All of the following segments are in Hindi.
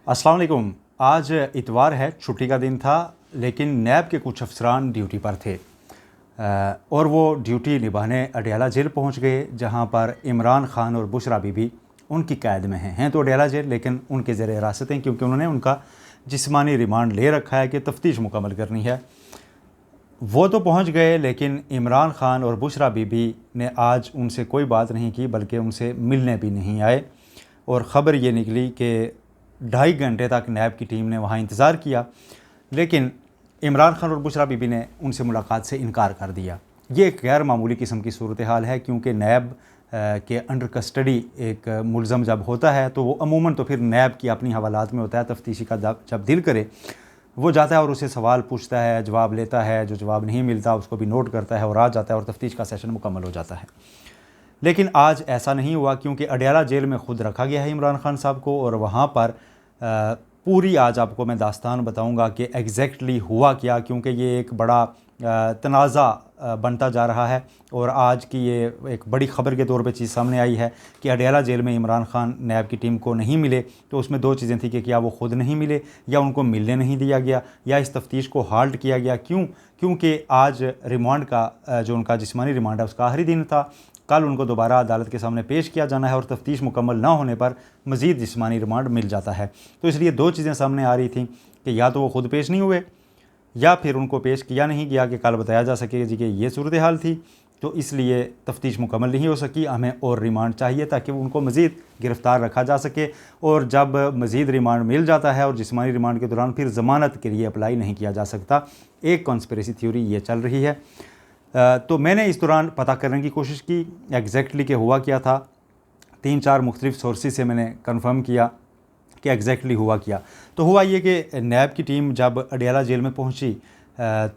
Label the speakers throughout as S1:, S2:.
S1: अस्सलाम वालेकुम। आज इतवार है, छुट्टी का दिन था, लेकिन नैब के कुछ अफसरान ड्यूटी पर थे और वो ड्यूटी निभाने अडयाला जेल पहुंच गए, जहां पर इमरान खान और बुशरा बीबी उनकी कैद में हैं तो अडयाला जेल, लेकिन उनके ज़ेर हिरासत हैं क्योंकि उन्होंने उनका जिस्मानी रिमांड ले रखा है कि तफ्तीश मुकम्मल करनी है। वो तो पहुंच गए, लेकिन इमरान खान और बुशरा बीबी ने आज उनसे कोई बात नहीं की, बल्कि उनसे मिलने भी नहीं आए। और ख़बर ये निकली कि 2.5 घंटे तक नैब की टीम ने वहाँ इंतज़ार किया, लेकिन इमरान खान और बुशरा बीबी ने उनसे मुलाकात से इनकार कर दिया। ये एक गैर मामूली किस्म की सूरत हाल है, क्योंकि नैब के अंडर कस्टडी एक मुलज़म जब होता है तो वो अमूमन तो फिर नैब की अपनी हवालात में होता है, तफ्तीशी का जब दिल करे वो जाता है और उसे सवाल पूछता है, जवाब लेता है, जो जवाब नहीं मिलता उसको भी नोट करता है और आ जाता है और तफ्तीश का सेशन मुकम्मल हो जाता है। लेकिन आज ऐसा नहीं हुआ, क्योंकि अडयाला जेल में ख़ुद रखा गया है इमरान खान साहब को, और वहाँ पर पूरी आज आपको मैं दास्तान बताऊँगा कि एग्जैक्टली हुआ क्या, क्योंकि ये एक बड़ा तनाज़ा बनता जा रहा है। और आज की ये एक बड़ी ख़बर के तौर पे चीज़ सामने आई है कि अडयाला जेल में इमरान खान नैब की टीम को नहीं मिले। तो उसमें दो चीज़ें थी कि क्या वो ख़ुद नहीं मिले, या उनको मिलने नहीं दिया गया, या इस तफ्तीश को हाल्ट किया गया। क्योंकि आज रिमांड का जो उनका जिस्मानी रिमांड है उसका आखिरी दिन था। कल उनको दोबारा अदालत के सामने पेश किया जाना है और तफ्तीश मुकम्मल ना होने पर मज़ीद जिस्मानी रिमांड मिल जाता है। तो इसलिए दो चीज़ें सामने आ रही थी कि या तो वो ख़ुद पेश नहीं हुए, या फिर उनको पेश किया नहीं गया कि कल बताया जा सके जी कि ये सूरत हाल थी। तो इसलिए तफ्तीश मुकम्मल नहीं हो सकी। हमें और रिमांड चाहिए ताकि उनको मज़ीद गिरफ़्तार रखा जा सके, और जब मज़ीद रिमांड मिल जाता है और जिस्मानी रिमांड के दौरान फिर ज़मानत के लिए अप्लाई नहीं किया जा सकता। एक कॉन्स्पिरेसी थ्योरी ये चल रही है। तो मैंने इस दौरान पता करने की कोशिश की एग्जैक्टली कि हुआ क्या था। 3-4 मुख्तलिफ सोर्सेज से मैंने कंफर्म किया कि एग्जैक्टली हुआ क्या। तो हुआ ये कि नैब की टीम जब अडयाला जेल में पहुंची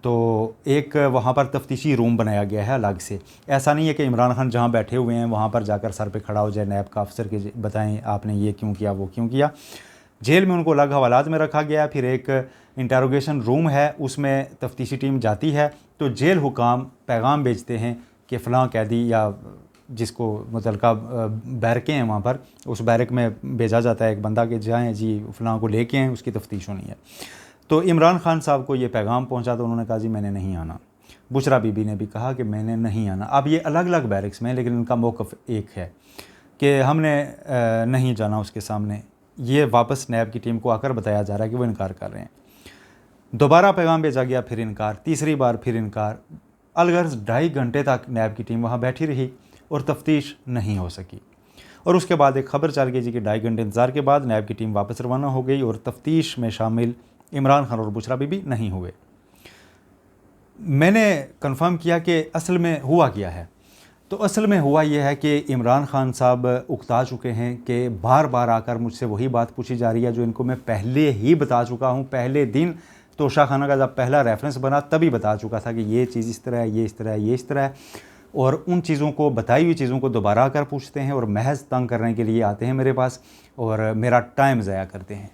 S1: तो एक वहाँ पर तफ्तीशी रूम बनाया गया है अलग से। ऐसा नहीं है कि इमरान खान जहाँ बैठे हुए हैं वहाँ पर जाकर सर पे खड़ा हो जाए नैब का अफसर के बताएं आपने ये क्यों किया वो क्यों किया। जेल में उनको अलग हवालात में रखा गया। फिर एक इंटरोगेशन रूम है, उसमें तफ्तीशी टीम जाती है तो जेल हुकाम पैगाम भेजते हैं कि फ़लाँ कैदी या जिसको मुतलका बैरकें हैं वहाँ पर, उस बैरक में भेजा जाता है एक बंदा कि जाएँ जी फ़लाँ को लेके आएँ, उसकी तफ्तीश होनी है। तो इमरान खान साहब को ये पैगाम पहुँचा तो उन्होंने कहा जी मैंने नहीं आना। बुशरा बीबी ने भी कहा कि मैंने नहीं आना। अब ये अलग अलग बैरक्स में, लेकिन इनका मौक़िफ़ एक है कि हमने नहीं जाना उसके सामने। ये वापस नैब की टीम को आकर बताया जा रहा है कि वो इनकार कर रहे हैं। दोबारा पैगाम भेजा गया, फिर इनकार, तीसरी बार फिर इनकार। अलगर्ज 2.5 घंटे तक नैब की टीम वहाँ बैठी रही और तफ्तीश नहीं हो सकी। और उसके बाद एक ख़बर चल गई जी कि 2.5 घंटे इंतज़ार के बाद नैब की टीम वापस रवाना हो गई और तफ्तीश में शामिल इमरान खान और बुशरा बीबी नहीं हुए। मैंने कन्फर्म किया कि असल में हुआ क्या है। तो असल में हुआ यह है कि इमरान खान साहब उकता चुके हैं कि बार बार आकर मुझसे वही बात पूछी जा रही है जो इनको मैं पहले ही बता चुका हूँ। पहले दिन तोशा खाना का जब पहला रेफरेंस बना तभी बता चुका था कि ये चीज़ इस तरह है, ये इस तरह है, ये इस तरह है। और उन चीज़ों को, बताई हुई चीज़ों को दोबारा आकर पूछते हैं और महज तंग करने के लिए आते हैं मेरे पास और मेरा टाइम ज़ाया करते हैं।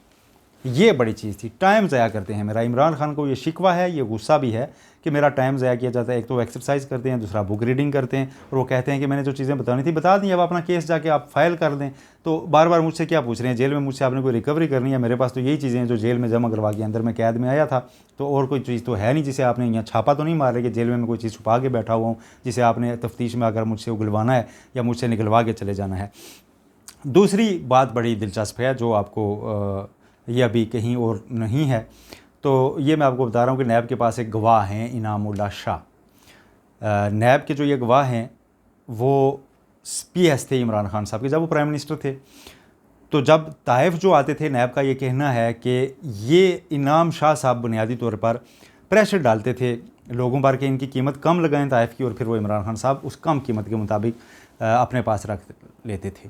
S1: ये बड़ी चीज़ थी, टाइम ज़ाया करते हैं मेरा। इमरान खान को ये शिकवा है, ये गुस्सा भी है कि मेरा टाइम ज़ाया किया जाता है। एक तो एक्सरसाइज करते हैं, दूसरा बुक रीडिंग करते हैं, और वो कहते हैं कि मैंने जो चीज़ें बतानी थी बता दी, अब अपना केस जाके आप फाइल कर दें। तो बार बार मुझसे क्या पूछ रहे हैं, जेल में मुझसे आपने कोई रिकवरी करनी है? मेरे पास तो यही चीज़ें हैं जो जेल में जमा करवा के अंदर मैं कैद में आया था। तो और कोई चीज़ तो है नहीं जिसे आपने यहाँ छापा तो नहीं मार रहे कि जेल में मैं कोई चीज़ छुपा के बैठा हुआ हूँ जिसे आपने तफ्तीश में आकर मुझसे उगलवाना है या मुझसे निकलवा के चले जाना है। दूसरी बात बड़ी दिलचस्प है जो आपको ये अभी कहीं और नहीं है। तो ये मैं आपको बता रहा हूँ कि नैब के पास एक गवाह हैं, इनामुल्लाह शाह। नैब के जो ये गवाह हैं वो PS थे इमरान खान साहब के जब वो प्राइम मिनिस्टर थे। तो जब ताइफ जो आते थे, नैब का ये कहना है कि ये इनाम शाह साहब बुनियादी तौर पर प्रेशर डालते थे लोगों पर कि इनकी कीमत कम लगाएं ताइफ की, और फिर वो इमरान खान साहब उस कम कीमत के मुताबिक अपने पास रख लेते थे।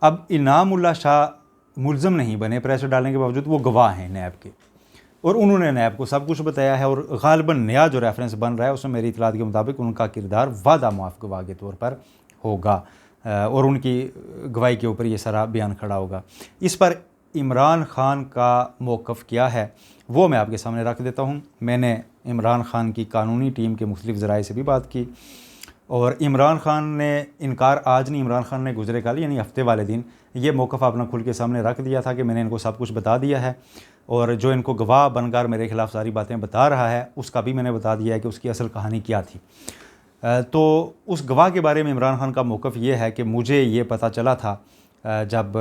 S1: अब इनामुल्लाह शाह मुल्ज़म नहीं बने प्रेशर डालने के बावजूद, वो गवाह हैं नैब के, और उन्होंने नैब को सब कुछ बताया है। और ग़ालिबन नया जो रेफरेंस बन रहा है उसमें मेरी इतलात के मुताबिक उनका किरदार वादा मुआफ़ गवाह के तौर पर होगा और उनकी गवाही के ऊपर ये सारा बयान खड़ा होगा। इस पर इमरान खान का मौक़िफ़ क्या है वो मैं आपके सामने रख देता हूँ। मैंने इमरान खान की कानूनी टीम के मुख्तलिफ़ ज़राए से भी बात की, और इमरान खान ने इनकार आज नहीं, इमरान खान ने गुजरे कल यानी हफ्ते वाले दिन ये मौक़िफ़ अपना खुल के सामने रख दिया था कि मैंने इनको सब कुछ बता दिया है, और जो इनको गवाह बनकर मेरे ख़िलाफ़ सारी बातें बता रहा है उसका भी मैंने बता दिया है कि उसकी असल कहानी क्या थी। तो उस गवाह के बारे में इमरान खान का मौक़िफ़ ये है कि मुझे ये पता चला था जब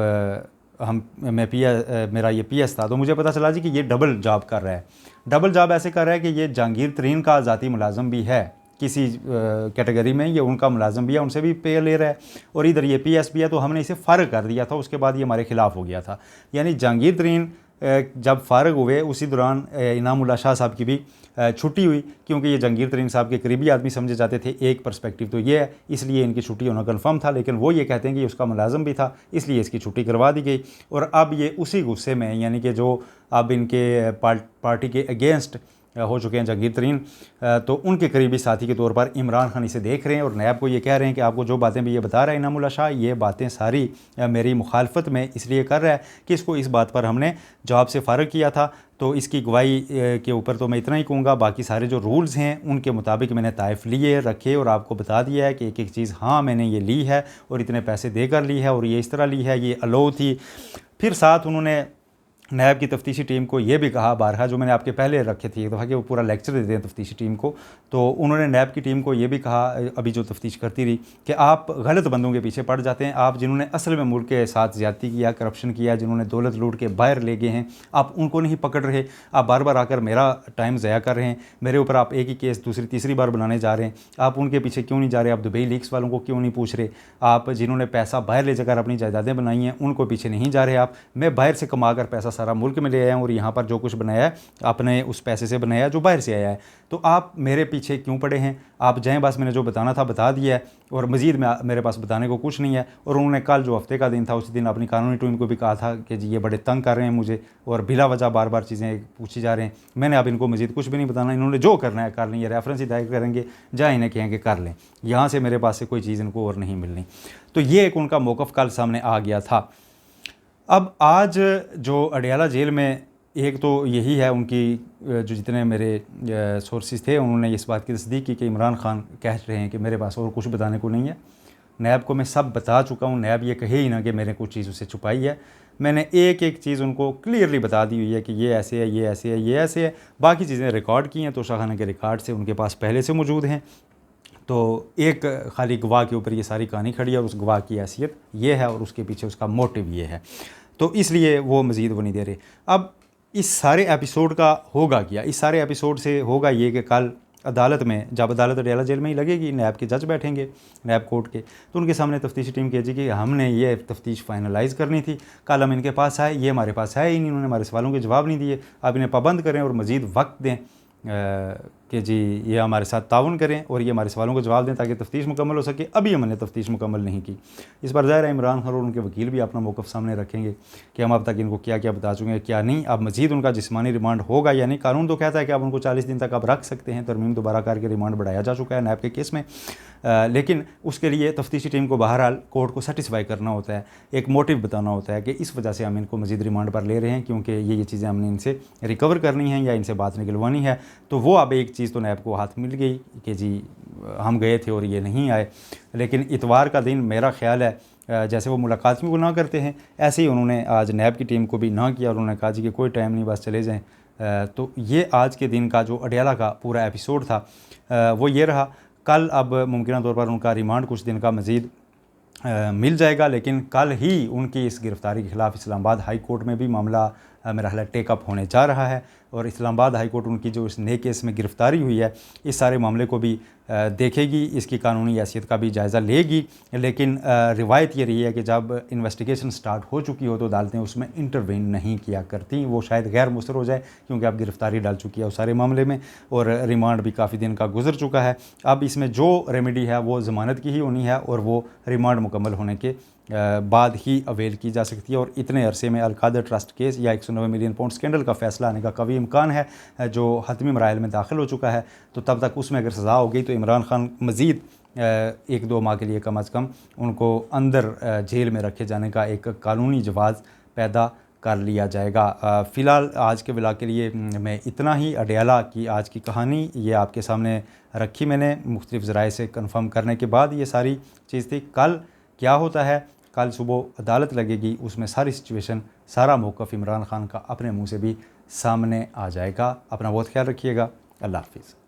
S1: मेरा ये PS था, तो मुझे पता चला जी कि ये डबल जॉब कर रहा है। डबल जॉब ऐसे कर रहा है कि ये जहांगीर तरीन का ज़ाती मुलाज़म भी है किसी कैटेगरी में, ये उनका मुलाज़म भी है, उनसे भी पे ले रहा है, और इधर ये PS भी है। तो हमने इसे फ़र्क कर दिया था, उसके बाद ये हमारे ख़िलाफ़ हो गया था। यानी जहांगीर तरीन जब फ़ारग हुए उसी दौरान इनामुल्लाह शाह साहब की भी छुट्टी हुई, क्योंकि ये जहांगीर तरीन साहब के करीबी आदमी समझे जाते थे। एक पर्सपेक्टिव तो ये है, इसलिए इनकी छुट्टी होना कन्फर्म था, लेकिन वो ये कहते हैं कि उसका मुलाज़म भी था, इसलिए इसकी छुट्टी करवा दी गई। और अब ये उसी गुस्से में, यानी कि जो अब इनके पार्टी के अगेंस्ट हो चुके हैं जहांगीर तरीन, तो उनके करीबी साथी के तौर पर इमरान खान इसे देख रहे हैं और नैब को ये कह रहे हैं कि आपको जो बातें भी ये बता रहा है इनामुल्लाह शाह, ये बातें सारी मेरी मुखालफत में इसलिए कर रहा है कि इसको इस बात पर हमने जवाब से फ़ारग किया था। तो इसकी गवाही के ऊपर तो मैं इतना ही कहूँगा, बाकी सारे जो रूल्स हैं उनके मुताबिक मैंने ताइफ लिए रखे और आपको बता दिया है कि एक एक चीज़ हाँ मैंने ये ली है और इतने पैसे देकर ली है और ये इस तरह ली है, ये अलो थी। फिर साथ उन्होंने नैब की तफ्तीशी टीम को ये भी कहा बारहा, जो मैंने आपके पहले रखे थे एक दफ़ा कि वो पूरा लेक्चर देते हैं तफ्तीशी टीम को, तो उन्होंने नैब की टीम को ये भी कहा अभी जो तफ्तीश करती रही कि आप गलत बंदों के पीछे पड़ जाते हैं। आप जिन्होंने असल में मुल्क के साथ ज़्यादती किया, करप्शन किया, जिन्होंने दौलत लूट के बाहर ले गए हैं, आप उनको नहीं पकड़ रहे। आप बार बार आकर मेरा टाइम ज़ाया कर रहे हैं, मेरे ऊपर आप एक ही केस दूसरी तीसरी बार बनाने जा रहे हैं। आप उनके पीछे क्यों नहीं जा रहे? आप दुबई लीक्स वालों को क्यों नहीं पूछ रहे? आप जिन्होंने पैसा बाहर ले जाकर अपनी जायदादें बनाई हैं उनको पीछे नहीं जा रहे। आप मैं बाहर से कमा कर पैसा सारा मुल्क में ले आया और यहाँ पर जो कुछ बनाया है आपने उस पैसे से बनाया जो बाहर से आया है, तो आप मेरे पीछे क्यों पड़े हैं? आप जाएं, बस मैंने जो बताना था बता दिया है और मज़ीद मेरे पास बताने को कुछ नहीं है। और उन्होंने कल जो हफ्ते का दिन था उसी दिन अपनी कानूनी टीम को भी कहा था कि जी ये बड़े तंग कर रहे हैं मुझे और बिला वजह बार बार चीज़ें पूछी जा रहे हैं। मैंने अब इनको मज़ीद कुछ भी नहीं बताना, इन्होंने जो करना है कर लें, ये रेफरेंस ही दायर करेंगे, जहाँ इन्हें कहेंगे कर लें, यहाँ से मेरे पास से कोई चीज़ इनको और नहीं मिलनी। तो ये एक उनका मौक़िफ़ कल सामने आ गया था। अब आज जो अडियाला जेल में एक तो यही है, उनकी जो जितने मेरे सोर्सेज थे उन्होंने इस बात की तस्दीक की कि इमरान खान कह रहे हैं कि मेरे पास और कुछ बताने को नहीं है, नैब को मैं सब बता चुका हूँ, नैब ये कहे ही ना कि मैंने कुछ चीज़ उससे छुपाई है। मैंने एक एक चीज़ उनको क्लियरली बता दी हुई है कि ये ऐसे है, ये ऐसे है, ये ऐसे है। बाकी चीज़ें रिकॉर्ड की हैं तो शाहखाना के रिकॉर्ड से उनके पास पहले से मौजूद हैं। तो एक खाली गवाह के ऊपर ये सारी कहानी खड़ी है और उस गवाह की हैसियत ये है और उसके पीछे उसका मोटिव ये है, तो इसलिए वो मज़ीद वो नहीं दे रहे। अब इस सारे एपिसोड का होगा क्या? इस सारे एपिसोड से होगा ये कि कल अदालत में, जब अदालत अडियाला जेल में ही लगेगी, नैब के जज बैठेंगे नैब कोर्ट के, तो उनके सामने तफ्तीशी टीम कहेगी कि हमने ये तफ्तीश फाइनलाइज़ करनी थी, कल हम इनके पास आए, ये हमारे पास है ही नहीं, उन्होंने हमारे सवालों के जवाब नहीं दिए, अब इन्हें पाबंद करें और मज़ीद वक्त दें कि जी ये हमारे साथ ताउन करें और ये हमारे सवालों को जवाब दें ताकि तफ्तीश मुकम्मल हो सके। अभी हमने तफ्तीश मुकम्मल नहीं की। इस बार ज़ाहिर है इमरान खान और उनके वकील भी अपना मौक़िफ़ सामने रखेंगे कि हम अब तक इनको क्या क्या बता चुके हैं, क्या नहीं। अब मज़ीद उनका जिस्मानी रिमांड होगा या नहीं। कानून तो कहता है कि आप उनको 40 दिन तक आप रख सकते हैं, तरमीम दोबारा करके रिमांड बढ़ाया जा चुका है नैब के केस में, लेकिन उसके लिए तफ्तीशी टीम को बहरहाल कोर्ट को सेटिस्फाई करना होता है, एक मोटिव बताना होता है कि इस वजह से हम इनको मज़ीद रिमांड पर ले रहे हैं क्योंकि ये चीज़ें हमने इनसे रिकवर करनी है या इनसे बात निकलवानी है। तो वो अब एक चीज़ तो नैब को हाथ मिल गई कि जी हम गए थे और ये नहीं आए। लेकिन इतवार का दिन मेरा ख्याल है जैसे वो मुलाकात में वो ना करते हैं, ऐसे ही उन्होंने आज नैब की टीम को भी ना किया और उन्होंने कहा जी कि कोई टाइम नहीं, बस चले जाएँ। तो ये आज के दिन का जो अडियाला का पूरा एपिसोड था वो ये रहा। कल अब मुमकिन तौर पर उनका रिमांड कुछ दिन का मज़ीद मिल जाएगा, लेकिन कल ही उनकी इस गिरफ़्तारी के ख़िलाफ़ इस्लामाबाद हाई कोर्ट में भी मामला मेरा ख्याल टेकअप होने जा रहा है और इस्लामाबाद हाई कोर्ट उनकी जो इस नए केस में गिरफ़्तारी हुई है इस सारे मामले को भी देखेगी, इसकी कानूनी हैसियत का भी जायज़ा लेगी। लेकिन रिवायत ये रही है कि जब इन्वेस्टिगेशन स्टार्ट हो चुकी हो तो अदालतें उसमें इंटरवेन नहीं किया करती, वो शायद गैर मुसर हो जाए क्योंकि अब गिरफ़्तारी डाल चुकी है उस सारे मामले में और रिमांड भी काफ़ी दिन का गुजर चुका है। अब इसमें जो रेमेडी है वो ज़मानत की ही होनी है और वो रिमांड मुकम्मल होने के बाद ही अवेल की जा सकती है। और इतने अरसे में अल-कादर ट्रस्ट केस या 190 मिलियन पाउंड स्कैंडल का फ़ैसला आने का कभी इम्कान है जो हतमी मराइल में दाखिल हो चुका है, तो तब तक उसमें अगर सज़ा हो गई तो इमरान खान मज़ीद 1-2 माह के लिए कम अज़ कम उनको अंदर जेल में रखे जाने का एक कानूनी जवाज़ पैदा कर लिया जाएगा। फ़िलहाल आज के व्लॉग के लिए मैं इतना ही। अडयाला की आज की कहानी ये आपके सामने रखी मैंने मुख्तलिफ़ ज़राए से कंफर्म करने के बाद ये सारी चीज़ थी। कल क्या होता है, कल सुबह अदालत लगेगी, उसमें सारी सिचुएशन, सारा मौक़िफ़ इमरान ख़ान का अपने मुँह से भी सामने आ जाएगा। अपना बहुत ख्याल रखिएगा। अल्लाह हाफ़िज़।